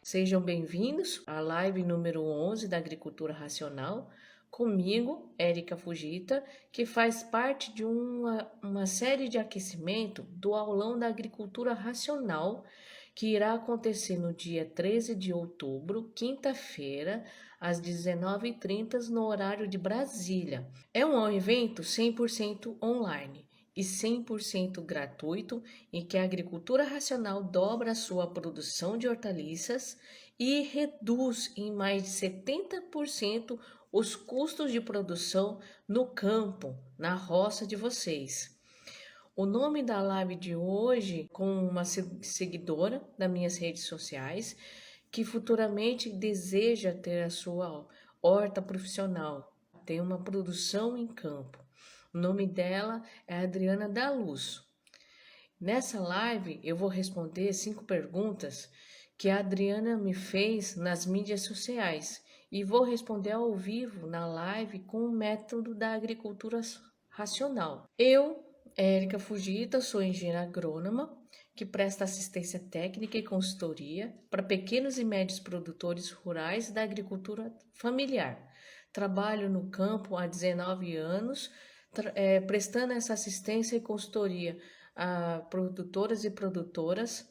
Sejam bem-vindos à live número 11 da Agricultura Racional, comigo, Érica Fujita, que faz parte de uma série de aquecimento do aulão da Agricultura Racional, que irá acontecer no dia 13 de outubro, quinta-feira, às 19h30, no horário de Brasília. É um evento 100% online e 100% gratuito, em que a agricultura racional dobra a sua produção de hortaliças e reduz em mais de 70% os custos de produção no campo, na roça de vocês. O nome da live de hoje, com uma seguidora das minhas redes sociais, que futuramente deseja ter a sua horta profissional, tem uma produção em campo. O nome dela é Adriana da Luz. Nessa live eu vou responder 5 perguntas que a Adriana me fez nas mídias sociais e vou responder ao vivo na live com o método da agricultura racional. Eu, Érica Fujita, sou engenheira agrônoma que presta assistência técnica e consultoria para pequenos e médios produtores rurais da agricultura familiar. Trabalho no campo há 19 anos, prestando essa assistência e consultoria a produtoras e produtoras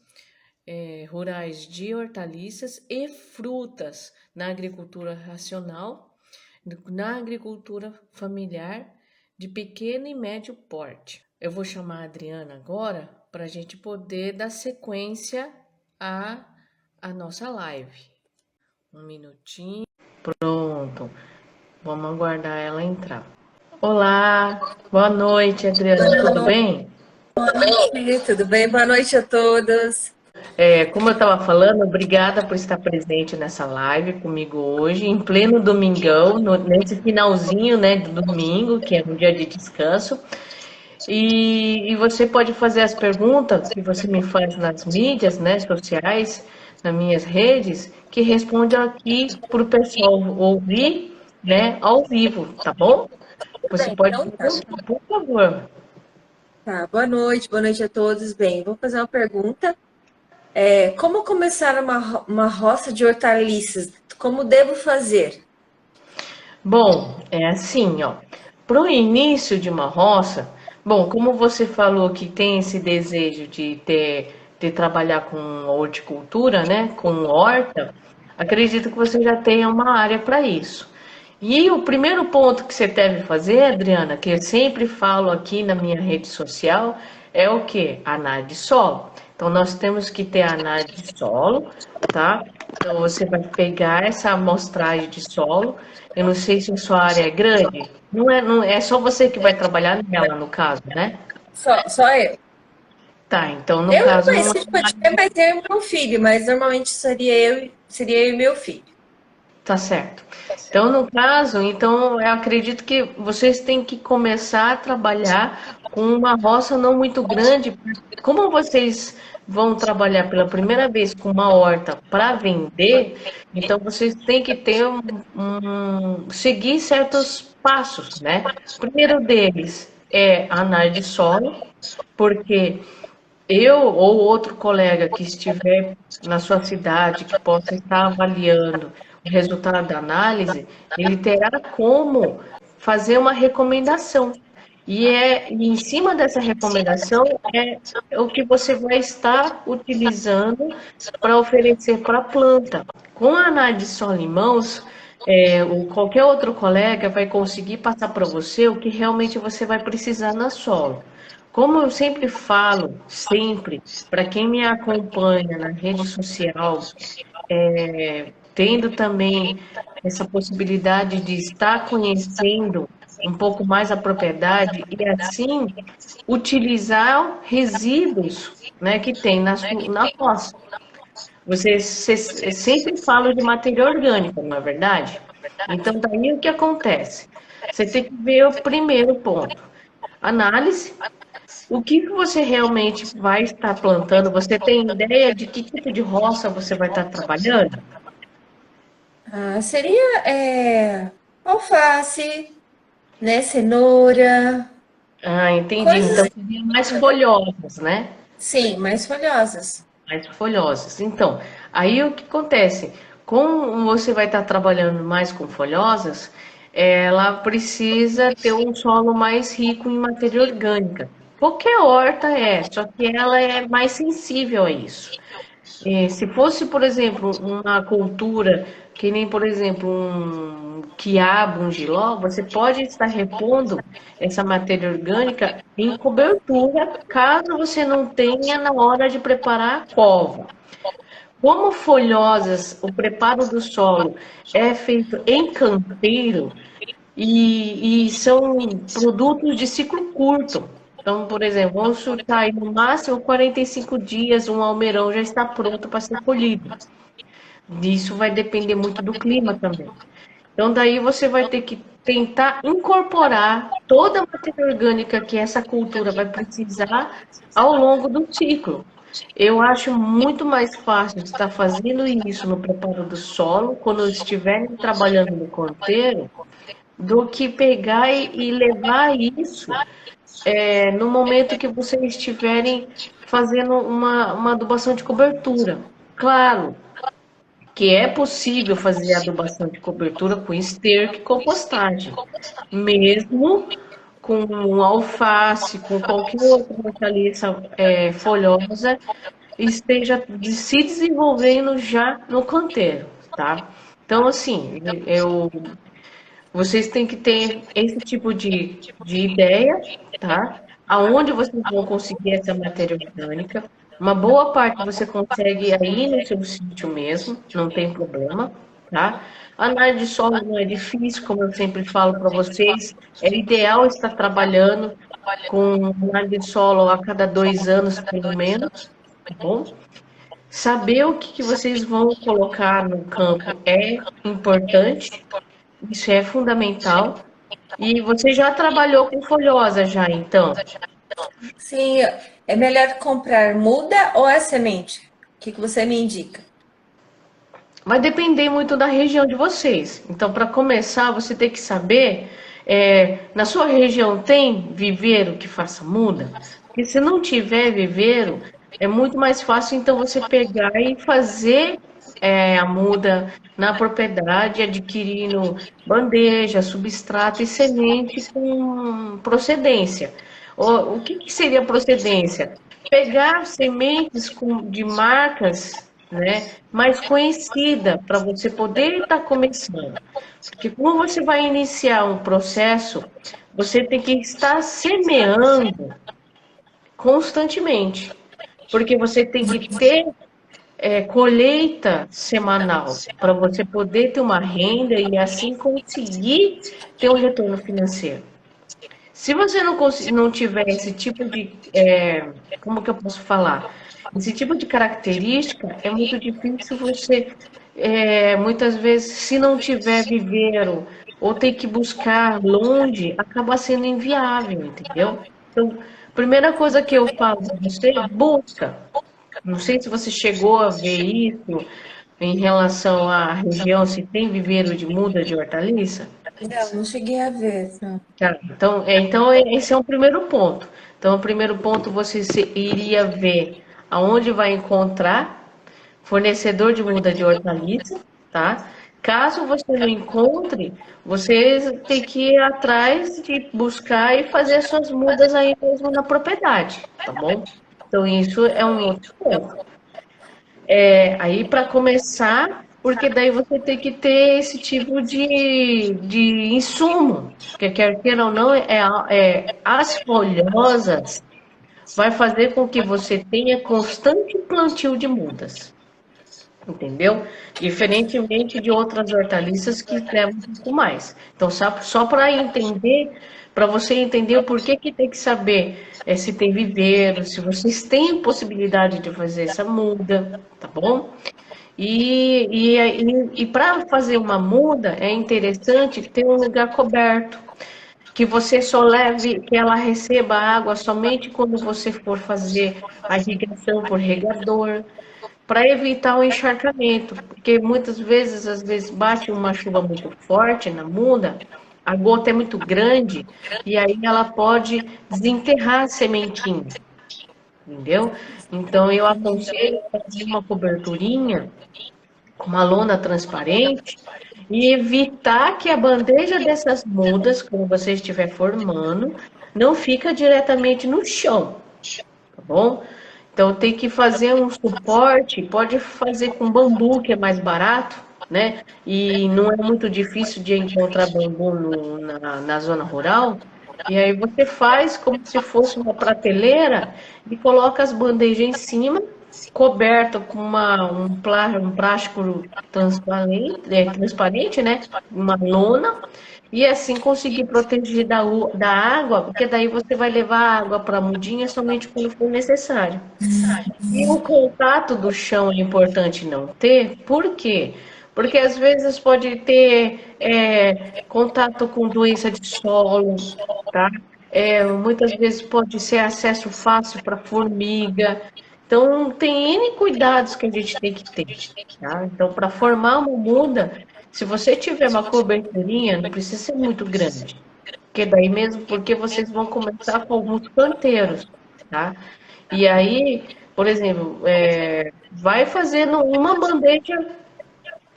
rurais de hortaliças e frutas na agricultura racional, na agricultura familiar de pequeno e médio porte. Eu vou chamar a Adriana agora para a gente poder dar sequência à nossa live. Um minutinho. Pronto. Vamos aguardar ela entrar. Olá, boa noite, Adriana, tudo bem? Tudo bem? Boa noite a todos. Como eu estava falando, obrigada por estar presente nessa live comigo hoje, em pleno domingão, nesse finalzinho, né, do domingo, que é um dia de descanso. E você pode fazer as perguntas que você me faz nas mídias, né, sociais, nas minhas redes, que responde aqui para o pessoal ouvir, né, ao vivo, tá bom? Tudo Você bem, pode então tá. perguntar, por favor. Tá, boa noite a todos. Bem, vou fazer uma pergunta. Como começar uma roça de hortaliças? Como devo fazer? Bom, é assim, ó. Para o início de uma roça, bom, como você falou que tem esse desejo de trabalhar com horticultura, né, com horta, acredito que você já tenha uma área para isso. E o primeiro ponto que você deve fazer, Adriana, que eu sempre falo aqui na minha rede social, é o que? Análise de solo. Então, nós temos que ter análise de solo, tá? Então, você vai pegar essa amostragem de solo. Eu não sei se a sua área é grande. Não é só você que vai trabalhar nela, no caso, né? Só eu. Tá, então, no Eu caso, não é. conheci pode ter, mas eu e meu filho, mas normalmente seria eu e meu filho. Tá certo. Então, no caso, então eu acredito que vocês têm que começar a trabalhar com uma roça não muito grande. Como vocês vão trabalhar pela primeira vez com uma horta para vender, então vocês têm que ter seguir certos passos, né? O primeiro deles é a análise de solo, porque eu ou outro colega que estiver na sua cidade, que possa estar avaliando o resultado da análise, ele terá como fazer uma recomendação. E em cima dessa recomendação é o que você vai estar utilizando para oferecer para a planta. Com a análise de solo em mãos, ou qualquer outro colega vai conseguir passar para você o que realmente você vai precisar na solo. Como eu sempre falo, sempre, para quem me acompanha na rede social, tendo também essa possibilidade de estar conhecendo um pouco mais a propriedade e assim utilizar resíduos, né, que tem na roça. Você sempre fala de matéria orgânica, não é verdade? Então, daí o que acontece? Você tem que ver o primeiro ponto. Análise. O que que você realmente vai estar plantando? Você tem ideia de que tipo de roça você vai estar trabalhando? Seria alface, né? Cenoura, Ah, entendi. Então coisas, seriam mais folhosas, né? sim, mais folhosas. mais folhosas. Então, aí o que acontece? Como você vai estar trabalhando mais com folhosas, ela precisa ter um solo mais rico em matéria orgânica. Qualquer horta é, só que ela é mais sensível a isso. Se fosse, por exemplo, uma cultura que nem, por exemplo, um quiabo, um jiló, você pode estar repondo essa matéria orgânica em cobertura, caso você não tenha na hora de preparar a cova. Como folhosas, o preparo do solo é feito em canteiro e são produtos de ciclo curto. Então, por exemplo, vamos chutar aí no máximo 45 dias, um almeirão já está pronto para ser colhido. Isso vai depender muito do clima também. Então, daí você vai ter que tentar incorporar toda a matéria orgânica que essa cultura vai precisar ao longo do ciclo. Eu acho muito mais fácil estar fazendo isso no preparo do solo, quando estiverem trabalhando no canteiro, do que pegar e levar isso no momento que vocês estiverem fazendo uma adubação de cobertura. Claro, que é possível fazer adubação de cobertura com esterco e compostagem, mesmo com alface, com qualquer outra hortaliça folhosa, esteja se desenvolvendo já no canteiro, tá? Então, assim, vocês têm que ter esse tipo de ideia, tá? Aonde vocês vão conseguir essa matéria orgânica. Uma boa parte você consegue aí no seu sítio mesmo, não tem problema, tá? A análise de solo não é difícil, como eu sempre falo para vocês. É ideal estar trabalhando com análise de solo a cada 2 anos, pelo menos, tá bom? Saber o que vocês vão colocar no campo é importante, isso é fundamental. E você já trabalhou com folhosa já, então? Sim, é melhor comprar muda ou é semente? O que que você me indica? Vai depender muito da região de vocês. Então, para começar, você tem que saber, na sua região tem viveiro que faça muda? Porque se não tiver viveiro, é muito mais fácil então você pegar e fazer a muda na propriedade, adquirindo bandeja, substrato e semente com procedência. O que que seria procedência? Pegar sementes de marcas, né, mais conhecida para você poder estar começando. Porque como você vai iniciar um processo, você tem que estar semeando constantemente, porque você tem que ter colheita semanal para você poder ter uma renda e assim conseguir ter um retorno financeiro. Se você não tiver esse tipo de, como que eu posso falar? Esse tipo de característica, é muito difícil você, muitas vezes, se não tiver viveiro ou ter que buscar longe, acaba sendo inviável, entendeu? Então, primeira coisa que eu falo para você, busca. Não sei se você chegou a ver isso em relação à região, se tem viveiro de muda de hortaliça. Não, não cheguei a ver, não. Tá, então esse é o primeiro ponto. Então, o primeiro ponto você iria ver aonde vai encontrar fornecedor de muda de hortaliça, tá? Caso você não encontre, você tem que ir atrás de buscar e fazer as suas mudas aí mesmo na propriedade, tá bom? Então, isso é um outro ponto. Aí, para começar, porque daí você tem que ter esse tipo de insumo, porque quer queira ou não, as folhosas vai fazer com que você tenha constante plantio de mudas, entendeu? Diferentemente de outras hortaliças que levam um pouco mais. Então, só para entender, para você entender o porquê que tem que saber se tem viveiro, se vocês têm possibilidade de fazer essa muda, tá bom? E para fazer uma muda é interessante ter um lugar coberto, que você só leve, que ela receba água somente quando você for fazer a irrigação por regador, para evitar o encharcamento, porque muitas vezes, às vezes bate uma chuva muito forte na muda, a gota é muito grande e aí ela pode desenterrar a sementinha. entendeu? Então eu aconselho fazer uma coberturinha com uma lona transparente e evitar que a bandeja dessas mudas, quando você estiver formando, não fica diretamente no chão, tá bom? Então tem que fazer um suporte, pode fazer com bambu, que é mais barato, né? E não é muito difícil de encontrar bambu na zona rural. E aí você faz como se fosse uma prateleira e coloca as bandejas em cima, coberta com um plástico transparente, né? Uma lona, e assim conseguir proteger da água, porque daí você vai levar a água para a mudinha somente quando for necessário. E o contato do chão é importante não ter, por quê? Porque às vezes pode ter contato com doença de solo, tá? Muitas vezes pode ser acesso fácil para formiga. Então, tem N cuidados que a gente tem que ter, tá? Então, para formar uma muda, se você tiver uma coberturinha, não precisa ser muito grande. Porque daí mesmo, porque vocês vão começar com alguns canteiros, tá? E aí, por exemplo, vai fazendo uma bandeja,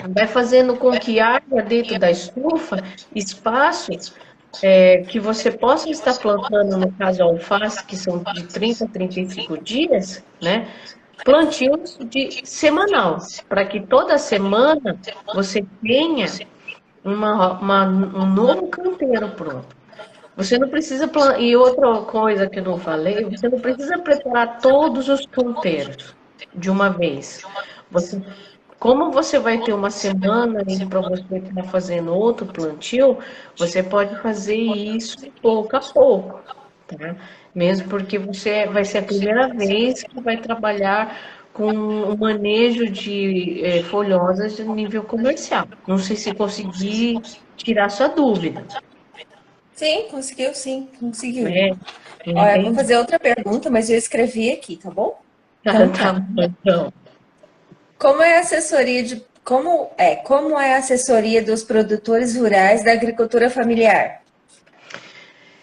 vai fazendo com que haja dentro da estufa espaço que você possa estar plantando, no caso, alface, que são de 30 a 35 dias, né? Plantios de semanal, para que toda semana você tenha um novo canteiro pronto. Você não precisa e outra coisa que eu não falei, você não precisa preparar todos os canteiros de uma vez. Você, como você vai ter uma semana para você estar fazendo outro plantio, você pode fazer isso pouco a pouco, tá? Mesmo porque você vai ser a primeira vez que vai trabalhar com o manejo de folhosas de nível comercial. Não sei se consegui tirar sua dúvida, Sim, conseguiu. né? Olha, eu vou Entendi. fazer outra pergunta, mas eu escrevi aqui, tá bom? Então Tá tá. bom, então. Como é a assessoria dos produtores rurais da agricultura familiar?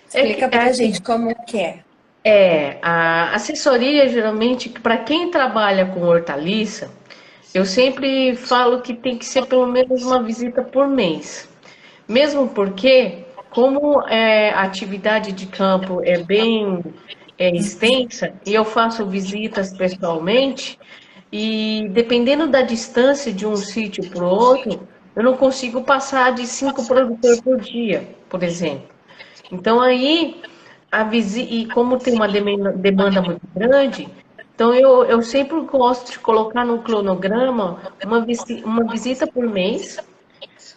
Explica É pra assim, gente como que é. a assessoria, geralmente, para quem trabalha com hortaliça, eu sempre falo que tem que ser pelo menos uma visita por mês. Mesmo porque, como a atividade de campo é bem extensa, e eu faço visitas pessoalmente, e dependendo da distância de um sítio para o outro, eu não consigo passar de 5 produtores por dia, por exemplo. Então aí, e como tem uma demanda muito grande, então eu sempre gosto de colocar no cronograma uma visita por mês,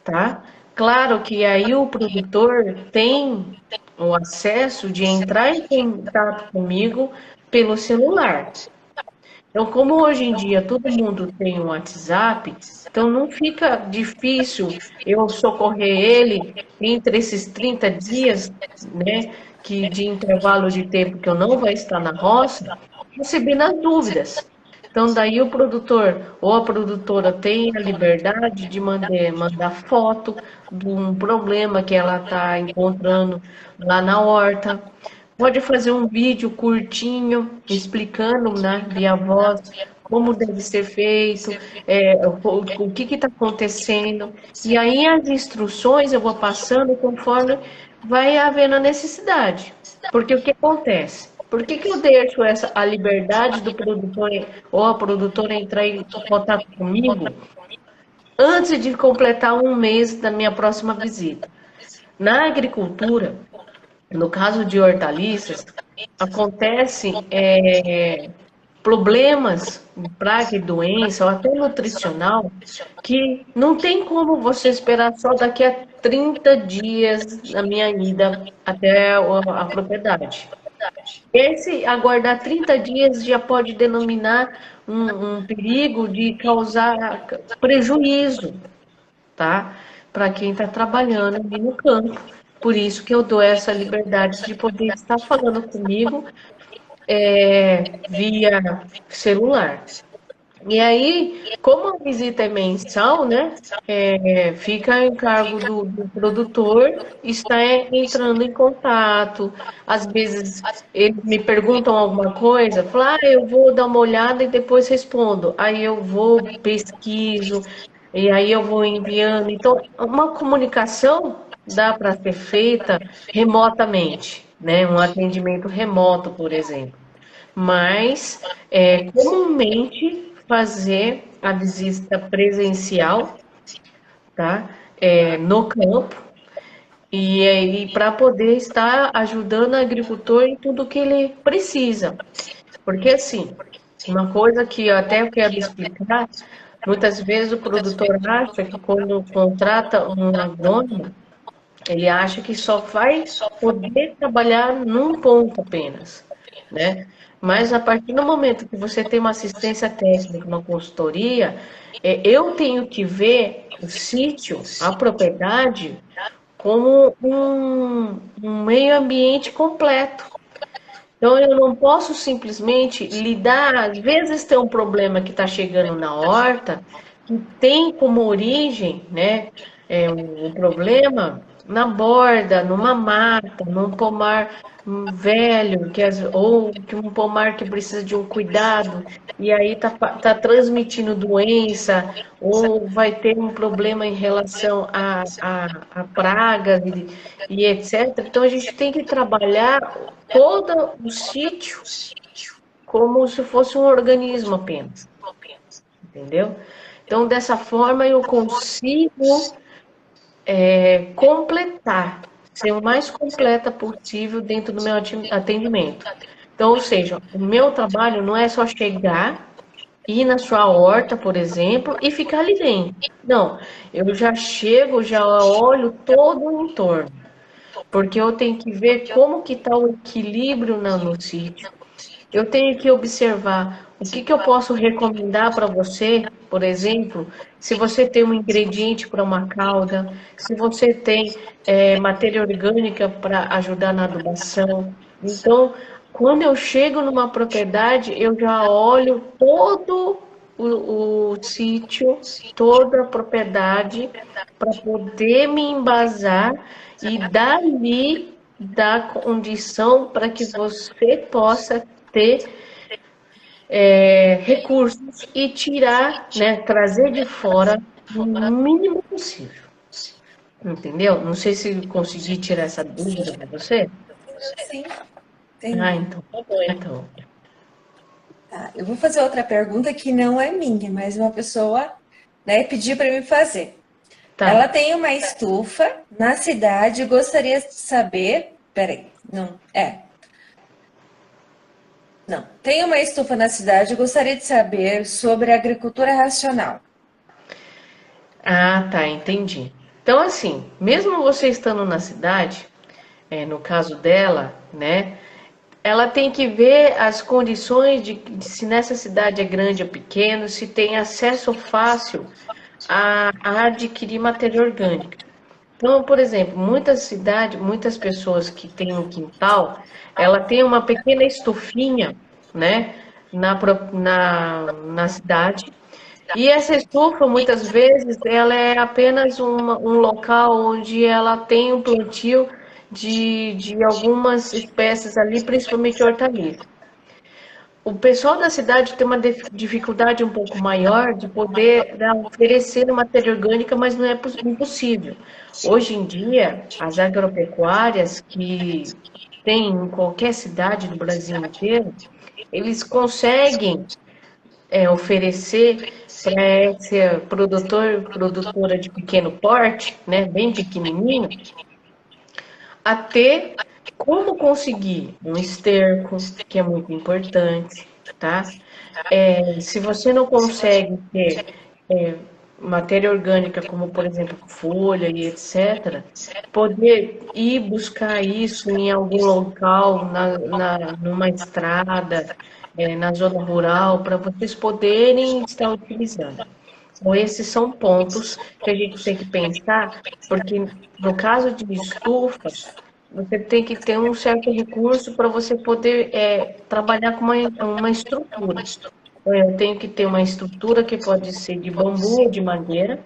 tá? Claro que aí o produtor tem o acesso de entrar em contato comigo pelo celular. Então, como hoje em dia todo mundo tem um WhatsApp, então não fica difícil eu socorrer ele entre esses 30 dias, né, que de intervalo de tempo que eu não vai estar na roça, recebendo as dúvidas. Então, daí o produtor ou a produtora tem a liberdade de mandar foto de um problema que ela está encontrando lá na horta. Pode fazer um vídeo curtinho explicando, né, via voz, como deve ser feito, o que está acontecendo. E aí as instruções eu vou passando conforme vai havendo a necessidade. Porque o que acontece? Por que eu deixo a liberdade do produtor ou a produtora entrar em contato comigo antes de completar um mês da minha próxima visita? Na agricultura, no caso de hortaliças, acontece problemas, praga e doença, ou até nutricional, que não tem como você esperar só daqui a 30 dias na minha ida até a propriedade. Esse aguardar 30 dias já pode denominar um perigo de causar prejuízo, tá? Para quem está trabalhando ali no campo. Por isso que eu dou essa liberdade de poder estar falando comigo via celular. E aí, como a visita é mensal, né, fica a encargo do produtor estar entrando em contato. Às vezes eles me perguntam alguma coisa, falo, eu vou dar uma olhada e depois respondo. Aí eu vou, pesquiso, e aí eu vou enviando. Então, uma comunicação dá para ser feita remotamente, né, um atendimento remoto, por exemplo. Mas comumente fazer a visita presencial, tá? No campo e aí para poder estar ajudando o agricultor em tudo que ele precisa. Porque assim, uma coisa que eu até quero explicar, muitas vezes o produtor acha que quando contrata um agrônomo, ele acha que só vai poder trabalhar num ponto apenas, né? Mas a partir do momento que você tem uma assistência técnica, uma consultoria, eu tenho que ver o sítio, a propriedade, como um meio ambiente completo. Então eu não posso simplesmente lidar, às vezes tem um problema que está chegando na horta, que tem como origem, né, um problema na borda, numa mata, num pomar velho, ou que um pomar que precisa de um cuidado, e aí tá transmitindo doença, ou vai ter um problema em relação a pragas e etc. Então a gente tem que trabalhar todo o sítio como se fosse um organismo apenas, entendeu? Então, dessa forma, eu consigo completar, ser o mais completa possível dentro do meu atendimento. Então, ou seja, o meu trabalho não é só chegar, ir na sua horta, por exemplo, e ficar ali dentro. Não, eu já chego, já olho todo o entorno, porque eu tenho que ver como que está o equilíbrio no sítio. Eu tenho que observar o que eu posso recomendar para você, por exemplo, se você tem um ingrediente para uma calda, se você tem matéria orgânica para ajudar na adubação. Então, quando eu chego numa propriedade, eu já olho todo o sítio, toda a propriedade, para poder me embasar e dali dar condição para que você possa ter recursos e tirar, né, trazer de fora o mínimo possível. Entendeu? Não sei se consegui tirar essa dúvida para você. Sim, Ah, entendi. então, tá bom. Então, Tá, eu vou fazer outra pergunta que não é minha, mas uma pessoa, né, pediu para me fazer. Ela tá. tem uma estufa na cidade e gostaria de saber. Peraí, não, não. Tem uma estufa na cidade e gostaria de saber sobre a agricultura racional. Ah, tá, entendi. Então, assim, mesmo você estando na cidade, no caso dela, né, ela tem que ver as condições de se nessa cidade é grande ou pequeno, se tem acesso fácil a adquirir matéria orgânica. Então, por exemplo, muitas cidades, muitas pessoas que têm um quintal, ela tem uma pequena estufinha, né, na cidade. E essa estufa, muitas vezes, ela é apenas um local onde ela tem um plantio de algumas espécies ali, principalmente hortaliças. O pessoal da cidade tem uma dificuldade um pouco maior de poder oferecer matéria orgânica, mas não é impossível. Hoje em dia, as agropecuárias que tem em qualquer cidade do Brasil inteiro, eles conseguem oferecer para esse produtora de pequeno porte, né, bem pequenininho, a ter como conseguir um esterco, que é muito importante, tá? Se você não consegue ter é, matéria orgânica, como por exemplo folha e etc., poder ir buscar isso em algum local, numa estrada, na zona rural, para vocês poderem estar utilizando. Então, esses são pontos que a gente tem que pensar, porque no caso de estufa, você tem que ter um certo recurso para você poder trabalhar com uma estrutura. Eu tenho que ter uma estrutura que pode ser de bambu ou de madeira,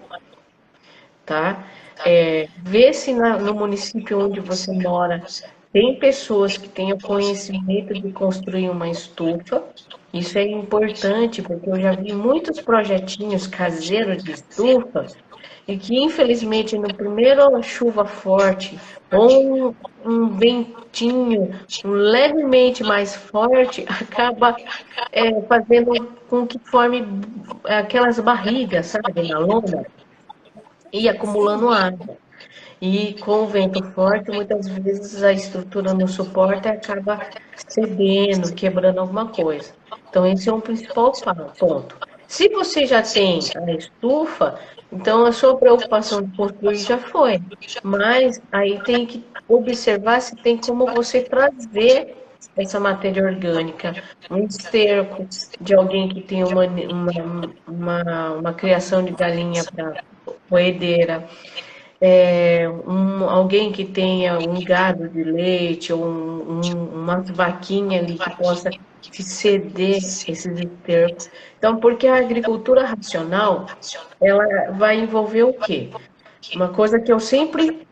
tá? Ver se no município onde você mora tem pessoas que tenham conhecimento de construir uma estufa. Isso é importante, porque eu já vi muitos projetinhos caseiros de estufa e que, infelizmente, no primeiro chuva forte ou um ventinho levemente mais forte, acaba fazendo com que forme aquelas barrigas, sabe, na lona, e acumulando água. E com o vento forte, muitas vezes a estrutura não suporta e acaba cedendo, quebrando alguma coisa. Então, esse é um principal ponto. Se você já tem a estufa, então a sua preocupação de construir já foi. Mas aí tem que observar se tem como você trazer essa matéria orgânica, um esterco de alguém que tem uma criação de galinha para roedeira, alguém que tenha um gado de leite ou uma vaquinha ali que possa te ceder esses estercos. Então, porque a agricultura racional, ela vai envolver o quê? Uma coisa que eu sempre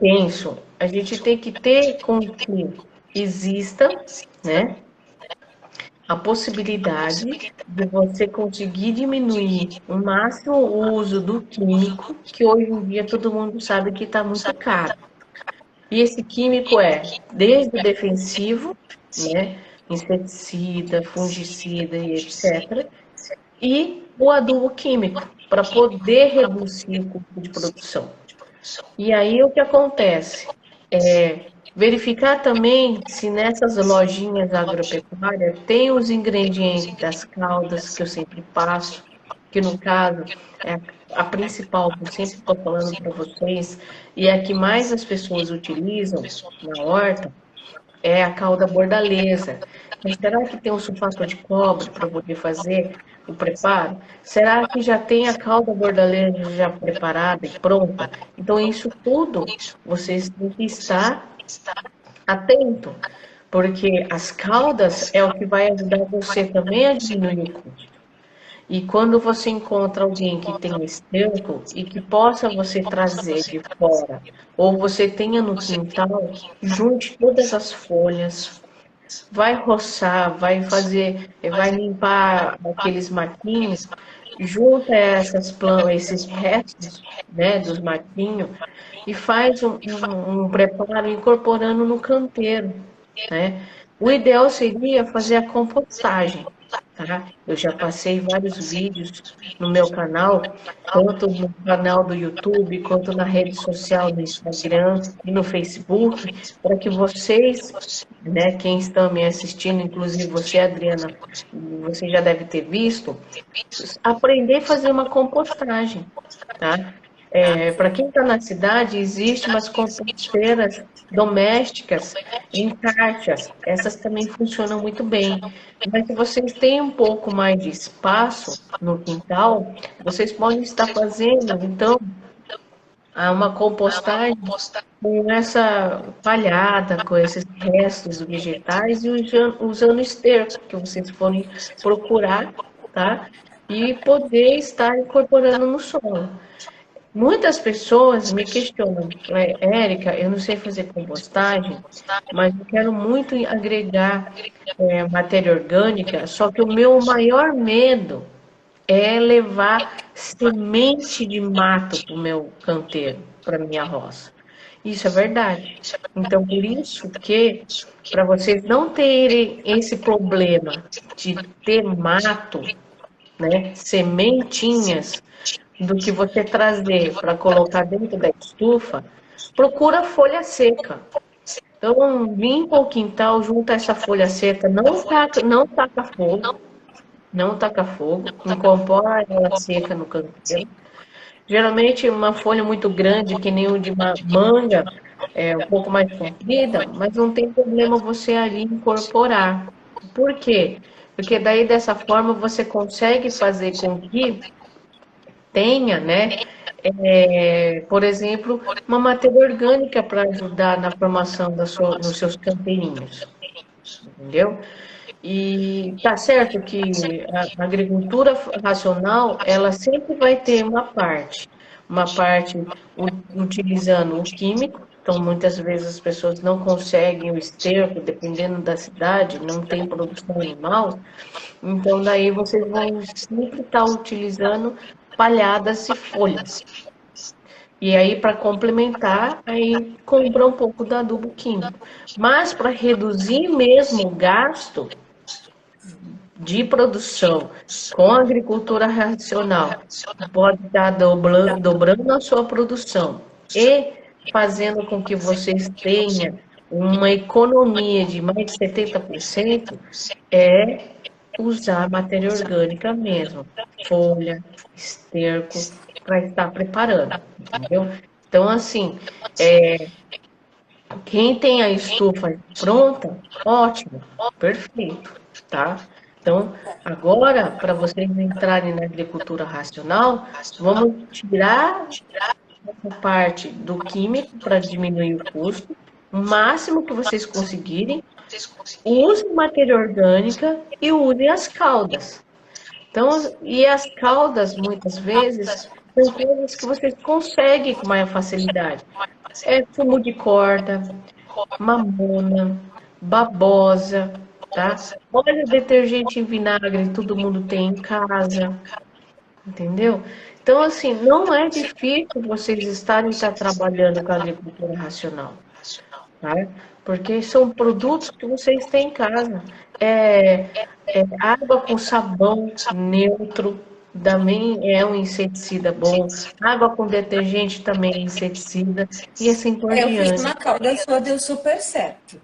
penso, a gente tem que ter com que exista, né, a possibilidade de você conseguir diminuir o máximo o uso do químico, que hoje em dia todo mundo sabe que está muito caro. E esse químico desde o defensivo, né, inseticida, fungicida e etc., e o adubo químico, para poder reduzir o custo de produção. E aí o que acontece? Verificar também se nessas lojinhas agropecuárias tem os ingredientes das caldas que eu sempre passo, que no caso é a principal que eu sempre estou falando para vocês, e é a que mais as pessoas utilizam na horta, é a calda bordaleza. Mas será que tem um sulfato de cobre para poder fazer o preparo? Será que já tem a calda bordaleza já preparada e pronta? Então, isso tudo vocês têm que estar atento, porque as caldas é o que vai ajudar você também a diminuir o custo. E quando você encontra alguém que tem esterco e que possa você trazer de fora, ou você tenha no quintal, junte todas as folhas, vai roçar, vai limpar aqueles matinhos, junta essas plantas, esses restos, né, dos matinhos, e faz um preparo incorporando no canteiro, né? O ideal seria fazer a compostagem, tá? Eu já passei vários vídeos no meu canal, tanto no canal do YouTube, quanto na rede social do Instagram e no Facebook, para que vocês, né, quem estão me assistindo, inclusive você, Adriana, você já deve ter visto, aprender a fazer uma compostagem, tá? Para quem está na cidade, existem umas composteiras domésticas em caixas. Essas também funcionam muito bem. Mas se vocês têm um pouco mais de espaço no quintal, vocês podem estar fazendo, então, uma compostagem com essa palhada, com esses restos vegetais e usando esterco que vocês forem procurar, tá? E poder estar incorporando no solo. Muitas pessoas me questionam, Érica, eu não sei fazer compostagem, mas eu quero muito agregar matéria orgânica, só que o meu maior medo é levar semente de mato para o meu canteiro, para minha roça. Isso é verdade. Então, por isso que, para vocês não terem esse problema de ter mato, né, sementinhas, do que você trazer para colocar dentro da estufa, procura folha seca. Então, limpa o quintal, junta essa folha seca, não taca fogo, incorpora ela seca no canteiro. Geralmente, uma folha muito grande, que nem o de uma manga, um pouco mais comprida, mas não tem problema você ali incorporar. Por quê? Porque daí, dessa forma, você consegue fazer com que tenha, né, por exemplo, uma matéria orgânica para ajudar na formação nos seus canteirinhos, entendeu? E tá certo que a agricultura racional, ela sempre vai ter uma parte utilizando o químico, então muitas vezes as pessoas não conseguem o esterco, dependendo da cidade, não tem produção animal, então daí vocês vão sempre estar utilizando palhadas e folhas. E aí, para complementar, aí compra um pouco do adubo químico. Mas para reduzir mesmo o gasto de produção com a agricultura racional, pode estar dobrando a sua produção e fazendo com que vocês tenham uma economia de mais de 70%, é usar matéria orgânica mesmo, folha, esterco, para estar preparando, entendeu? Então, assim, quem tem a estufa pronta, ótimo, perfeito, tá? Então, agora, para vocês entrarem na agricultura racional, vamos tirar essa parte do químico para diminuir o custo, o máximo que vocês conseguirem, usem matéria orgânica e usem as caudas. Então, e as caudas, muitas vezes, são coisas que vocês conseguem com maior facilidade. É fumo de corda, mamona, babosa, tá? Óleo detergente em vinagre, todo mundo tem em casa, entendeu? Então, assim, não é difícil vocês estarem trabalhando com a agricultura racional, tá? Porque são produtos que vocês têm em casa. É, água com sabão neutro também é um inseticida bom. Água com detergente também é inseticida. E assim por Eu fiz diante. uma calda sua, deu super certo.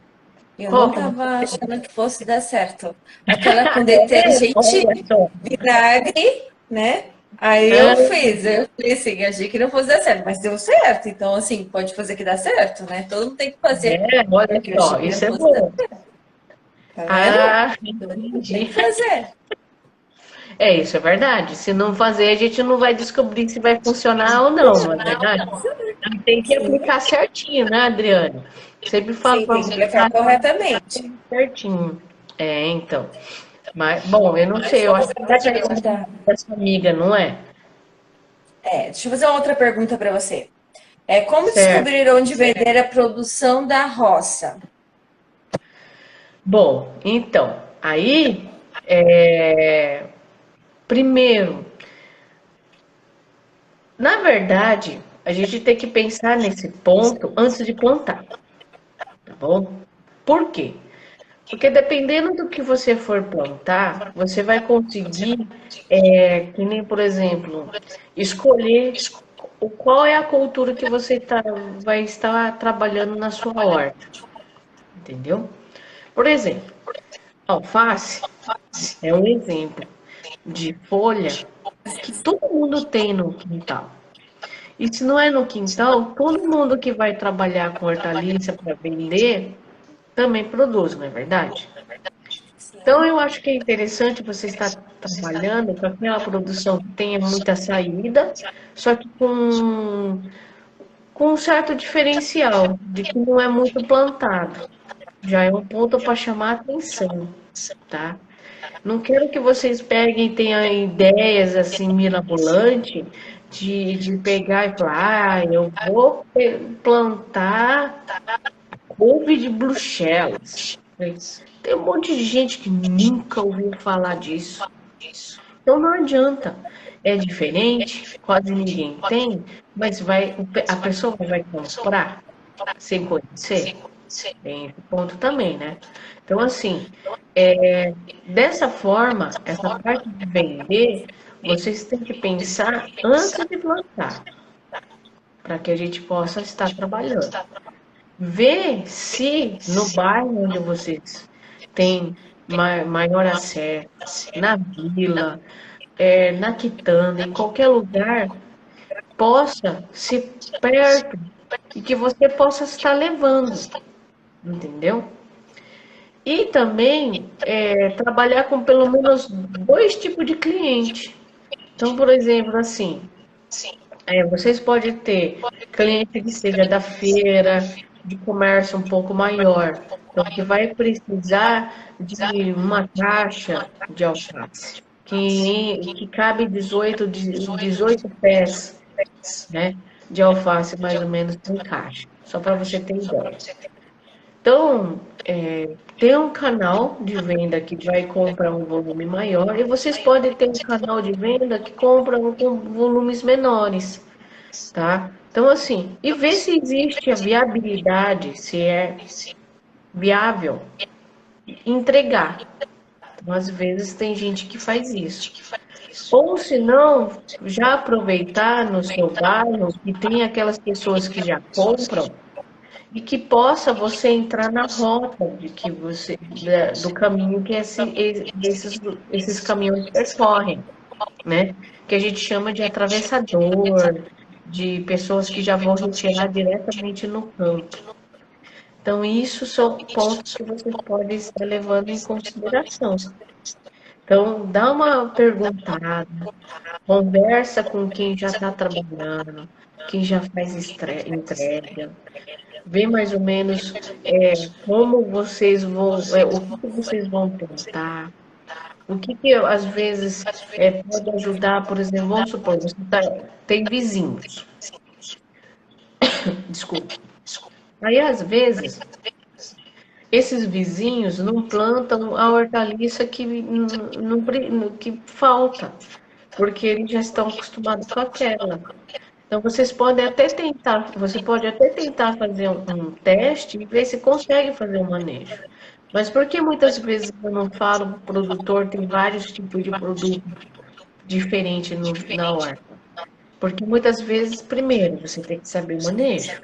Eu não Qual que você estava achando que fosse dar certo. Aquela com tá vendo? detergente, Olha só. vinagre, né? Aí eu falei assim, achei que não fosse dar certo, mas deu certo. Então, assim, pode fazer que dá certo, né? Todo mundo tem que fazer, Olha porque eu achei só, que não isso é fosse dar bom. certo. Tá vendo? Ah, Todo mundo tem entendi. que fazer. É, isso é verdade. Se não fazer, a gente não vai descobrir se vai funcionar ou não, não é verdade? Tem que Sim, aplicar certinho, né, Adriane? Sempre falo sim, para tem que você, aplicar corretamente. certinho. É, então. Mas, bom, eu não sei, eu Deixa acho que eu é te perguntar. da sua amiga, não é? Deixa eu fazer uma outra pergunta para você. Como Certo. descobrir onde vender a produção da roça? Bom, então, aí, primeiro, na verdade, a gente tem que pensar nesse ponto antes de plantar, tá bom? Por quê? Porque dependendo do que você for plantar, você vai conseguir, que nem, por exemplo, escolher qual é a cultura que você vai estar trabalhando na sua horta, entendeu? Por exemplo, alface é um exemplo de folha que todo mundo tem no quintal. E se não é no quintal, todo mundo que vai trabalhar com hortaliça para vender também produz, não é verdade? Então, eu acho que é interessante você estar trabalhando com aquela produção que tenha muita saída, só que com um certo diferencial, de que não é muito plantado. Já é um ponto para chamar a atenção, tá? Não quero que vocês peguem e tenham ideias assim mirabolantes de pegar e falar, eu vou plantar couve de Bruxelas. Tem um monte de gente que nunca ouviu falar disso. Então não adianta. É diferente, quase ninguém tem, mas a pessoa vai comprar sem conhecer. Tem esse ponto também, né? Então, assim, dessa forma, essa parte de vender, vocês têm que pensar antes de plantar, para que a gente possa estar trabalhando. Ver se no bairro onde vocês têm maior acesso, na vila, na quitanda, em qualquer lugar, possa ser perto e que você possa estar levando, entendeu? E também trabalhar com pelo menos dois tipos de cliente. Então, por exemplo, assim, vocês podem ter cliente que seja da feira, de comércio um pouco maior, então que vai precisar de uma caixa de alface, que cabe 18 pés, né, de alface mais ou menos em caixa, só para você ter ideia. Então, tem um canal de venda que vai comprar um volume maior e vocês podem ter um canal de venda que compra com volumes menores, tá? Então, assim, e ver se existe a viabilidade, se é viável entregar. Então, às vezes tem gente que faz isso. Ou se não, já aproveitar no seu bairro que tem aquelas pessoas que já compram e que possa você entrar na rota de que você do caminho que esses caminhões percorrem, né? Que a gente chama de atravessador, de pessoas que já vão retirar diretamente no campo. Então, isso são pontos que você pode estar levando em consideração. Então, dá uma perguntada, conversa com quem já está trabalhando, quem já faz entrega, vê mais ou menos como vocês vão, o que vocês vão tentar, o que às vezes pode ajudar, por exemplo, vamos supor, tem vizinhos, desculpa. Aí às vezes esses vizinhos não plantam a hortaliça que falta, porque eles já estão acostumados com aquela. Então você pode até tentar fazer um teste e ver se consegue fazer um manejo. Mas por que muitas vezes eu não falo para o produtor tem vários tipos de produto diferente na horta? Porque muitas vezes, primeiro, você tem que saber o manejo,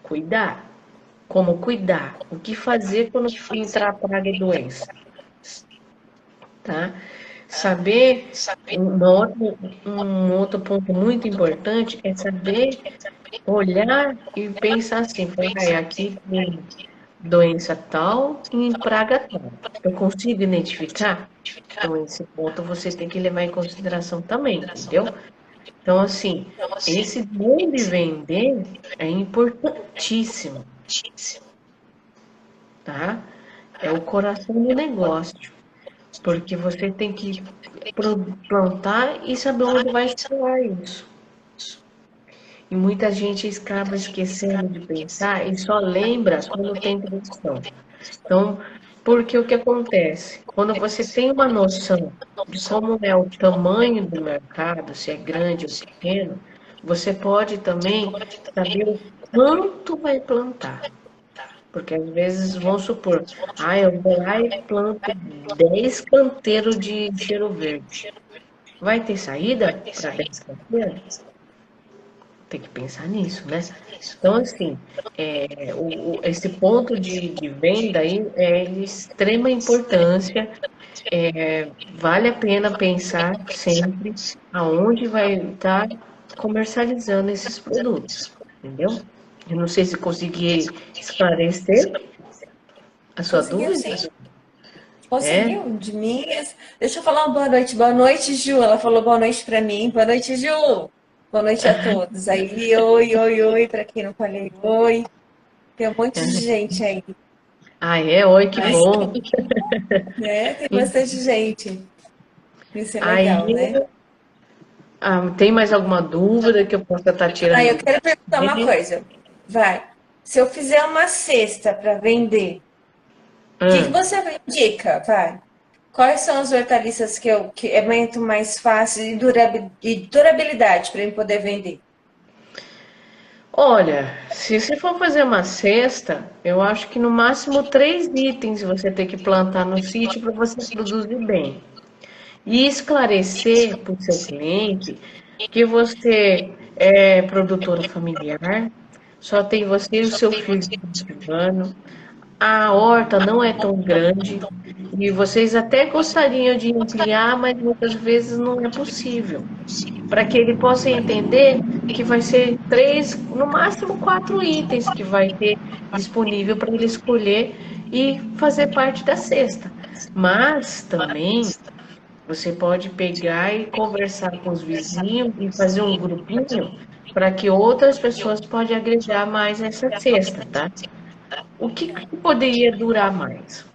cuidar. Como cuidar, o que fazer quando entrar praga e doença, tá? Saber, um outro ponto muito importante é saber olhar e pensar assim, aqui tem doença tal e em praga tal. Eu consigo identificar? Então, esse ponto você tem que levar em consideração também, entendeu? Então, assim, esse bom de vender é importantíssimo, tá? É o coração do negócio, porque você tem que plantar e saber onde vai escoar isso. E muita gente acaba esquecendo de pensar e só lembra quando tem produção. Então, porque o que acontece? Quando você tem uma noção de como é o tamanho do mercado, se é grande ou pequeno, você pode também saber o quanto vai plantar. Porque às vezes, vamos supor, eu vou lá e planto 10 canteiros de cheiro verde. Vai ter saída para 10 canteiros? Tem que pensar nisso, né? Então, assim, esse ponto de venda aí é de extrema importância. Vale a pena pensar sempre aonde vai estar comercializando esses produtos, entendeu? Eu não sei se consegui esclarecer a sua Conseguiu dúvida. sim. Conseguiu? De mim. Deixa eu falar uma boa noite. Boa noite, Ju. Ela falou boa noite para mim. Boa noite, Ju. Boa noite a todos. Aí, oi, oi, oi, para quem não falei oi. Tem um monte de gente aí. Oi, que Mas, bom. né, tem bastante gente. Isso é legal, Aí, né? tem mais alguma dúvida que eu possa estar Eu tirando? quero perguntar uma coisa. Vai. Se eu fizer uma cesta para vender, o que Ah, você me indica? Vai. Quais são as hortaliças que é muito mais fácil e durabilidade para eu poder vender? olha, se você for fazer uma cesta, eu acho que no máximo 3 itens você tem que plantar no sítio para você produzir bem. E esclarecer para o seu cliente que você é produtora familiar, só tem você e o seu filho cultivando, a horta não é tão grande e vocês até gostariam de ampliar, mas muitas vezes não é possível. Para que ele possa entender que vai ser 3, no máximo 4 itens que vai ter disponível para ele escolher e fazer parte da cesta. Mas também Você pode pegar e conversar com os vizinhos e fazer um grupinho para que outras pessoas possam agregar mais essa cesta, tá? O que poderia durar mais?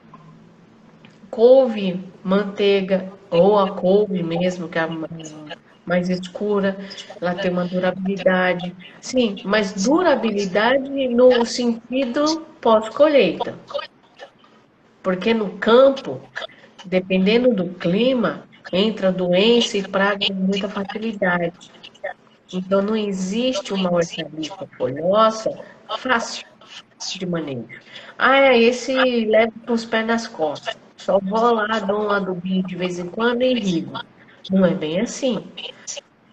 Couve, manteiga, ou a couve mesmo, que é a mais escura, ela tem uma durabilidade. Sim, mas durabilidade no sentido pós-colheita. Porque no campo, dependendo do clima, entra doença e praga com muita facilidade. Então não existe uma hortaliça folhosa fácil de manejo. Ah, esse leva com os pés nas costas. Só vou lá, dou um adubinho de vez em quando e rigo. Não é bem assim,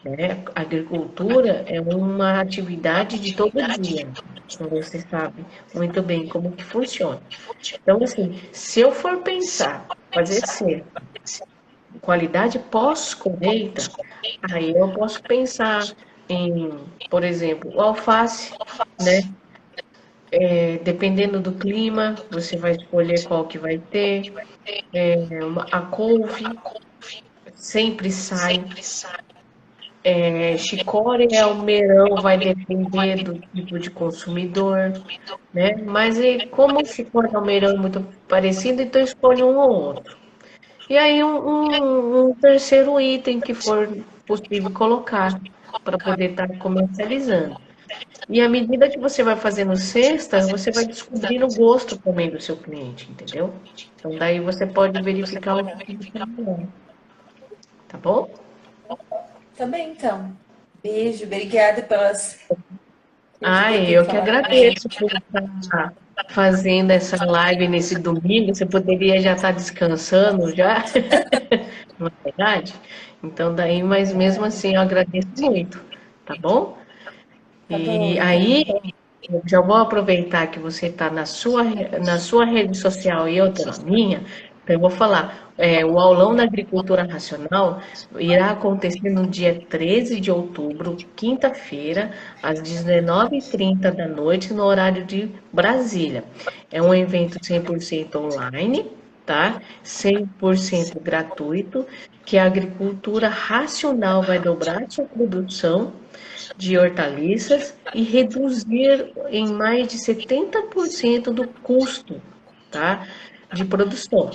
né? A agricultura é uma atividade de todo dia. Então, você sabe muito bem como que funciona. Então, assim, se eu for pensar, fazer ser qualidade pós-colheita, aí eu posso pensar em, por exemplo, o alface, né? Dependendo do clima, você vai escolher qual que vai ter. A couve sempre sai. Chicória e almeirão vai depender do tipo de consumidor, né? Mas como o chicória e almeirão é muito parecido, então escolhe um ou outro. E aí um terceiro item que for possível colocar para poder estar comercializando. E à medida que você vai fazendo cesta, você vai descobrindo o gosto também do seu cliente, entendeu? Então daí você pode verificar o que fica melhor, tá bom? Tá bem, então. Beijo, obrigada por poder Ai, ter eu que falado comigo. agradeço por estar fazendo essa live nesse domingo. Você poderia já estar descansando já, não é verdade? Então daí, mas mesmo assim eu agradeço muito, tá bom? Tá bom, E aí, então. eu já vou aproveitar que você está na sua rede social e eu estou na minha, então eu vou falar. O aulão da agricultura racional irá acontecer no dia 13 de outubro, quinta-feira, às 19h30 da noite, no horário de Brasília. É um evento 100% online, tá? 100% gratuito, que a agricultura racional vai dobrar sua produção de hortaliças e reduzir em mais de 70% do custo, tá? De produção,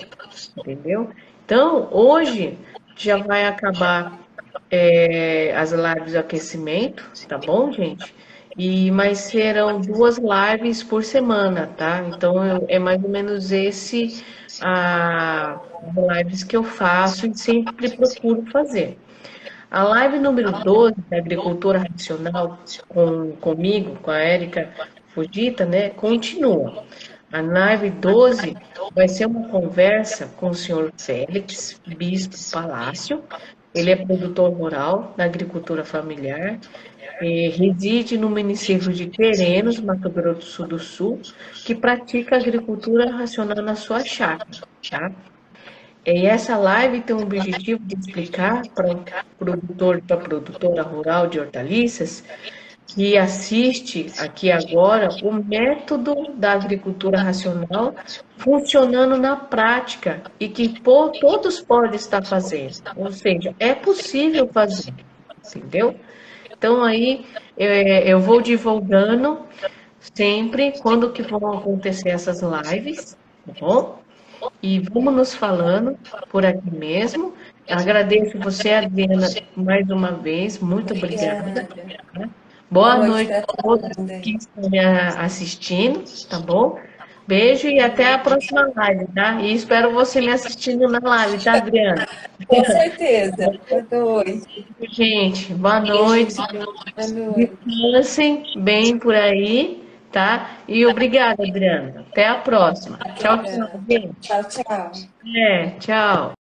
entendeu? Então, hoje já vai acabar as lives de aquecimento, tá bom, gente? Mas serão 2 lives por semana, tá? Então, é mais ou menos as lives que eu faço e sempre procuro fazer. A live número 12 da Agricultura Racional comigo, com a Érica Fujita, né, continua. A live 12 vai ser uma conversa com o senhor Félix Bispo Palácio. Ele é produtor rural da agricultura familiar, reside no município de Querenos, Mato Grosso do Sul, que pratica agricultura racional na sua chácara, tá? E essa live tem o objetivo de explicar para o produtor, para a produtora rural de hortaliças que assiste aqui agora o método da agricultura racional funcionando na prática e que todos podem estar fazendo. Ou seja, é possível fazer, entendeu? Então aí eu vou divulgando sempre quando que vão acontecer essas lives, tá bom? E vamos nos falando por aqui mesmo. Agradeço você, Adriana, mais uma vez. Muito obrigada. Obrigada. Boa Boa noite noite para a todo todos mundo que aí. estão me assistindo, tá bom? Beijo e até a próxima live, tá? E espero você me assistindo na live, tá, Adriana? Com certeza. Boa noite. Gente, boa Beijo. noite. Boa noite. Descansem bem por aí, tá? E obrigada, Adriana. Até a próxima. Tchau, tchau, gente. Tchau, tchau. Tchau.